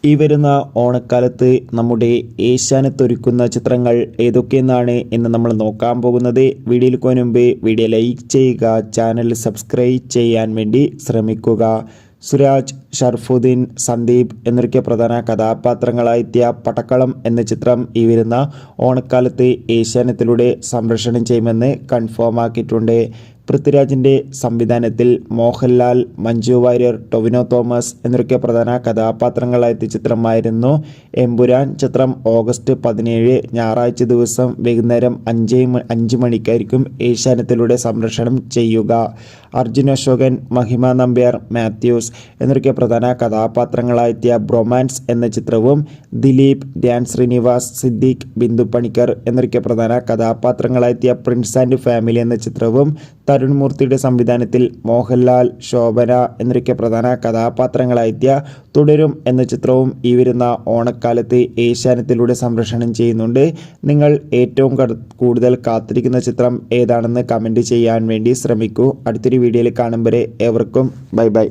ഈ വരുന്ന ഓണക്കാലത്ത് നമ്മുടെ ഏഷ്യാനെറ്റ് ഒരുക്കുന്ന ചിത്രങ്ങൾ ഏതൊക്കെയെന്നാണ് ഇന്ന് നമ്മൾ നോക്കാൻ പോകുന്നത്. വീഡിയോയിൽ പോകുന്നതിന് മുമ്പ് വീഡിയോ ലൈക്ക് ചെയ്യുക, ചാനൽ സബ്സ്ക്രൈബ് ചെയ്യാൻ വേണ്ടി ശ്രമിക്കുക. സുരാജ്, ഷർഫുദ്ദീൻ, സന്ദീപ് എന്നൊക്കെ പ്രധാന കഥാപാത്രങ്ങളായെത്തിയ പടക്കളം എന്ന ചിത്രം ഈ വരുന്ന ഓണക്കാലത്ത് ഏഷ്യാനെറ്റിലൂടെ സംപ്രേഷണം ചെയ്യുമെന്ന് കൺഫേം ആക്കിയിട്ടുണ്ട്. പൃഥ്വിരാജിൻ്റെ സംവിധാനത്തിൽ മോഹൻലാൽ, മഞ്ജു വാര്യർ, ടൊവിനോ തോമസ് എന്നൊക്കെ പ്രധാന കഥാപാത്രങ്ങളായെത്തിയ ചിത്രമായിരുന്നു എമ്പുരാൻ. ചിത്രം ഓഗസ്റ്റ് 17 ഞായറാഴ്ച ദിവസം വൈകുന്നേരം 5 മണിക്കായിരിക്കും ഏഷ്യാനെറ്റിലൂടെ സംപ്രേഷണം ചെയ്യുക. അർജുൻ അശോകൻ, മഹിമ നമ്പ്യാർ, മാത്യൂസ് എന്നൊക്കെ പ്രധാന കഥാപാത്രങ്ങളായെത്തിയ ബ്രൊമാൻസ് എന്ന ചിത്രവും ദിലീപ്, ധ്യാൻ ശ്രീനിവാസ്, സിദ്ദീഖ്, ബിന്ദു പണിക്കർ എന്നൊക്കെ പ്രധാന കഥാപാത്രങ്ങളായെത്തിയ പ്രിൻസ് ആൻഡ് ഫാമിലി എന്ന ചിത്രവും തരുൺ മൂർത്തിയുടെ സംവിധാനത്തിൽ മോഹൻലാൽ, ശോഭന എന്നൊക്കെ പ്രധാന കഥാപാത്രങ്ങളായെത്തിയ തുടരും എന്ന ചിത്രവും ഈ വരുന്ന ഓണക്കാലത്ത് ഏഷ്യാനെറ്റിലൂടെ സംപ്രേഷണം ചെയ്യുന്നുണ്ട്. നിങ്ങൾ ഏറ്റവും കൂടുതൽ കാത്തിരിക്കുന്ന ചിത്രം ഏതാണെന്ന് കമൻറ്റ് ചെയ്യാൻ വേണ്ടി ശ്രമിക്കൂ. അടുത്തൊരു വീഡിയോയിൽ കാണും വരെ ഏവർക്കും ബൈ ബൈ.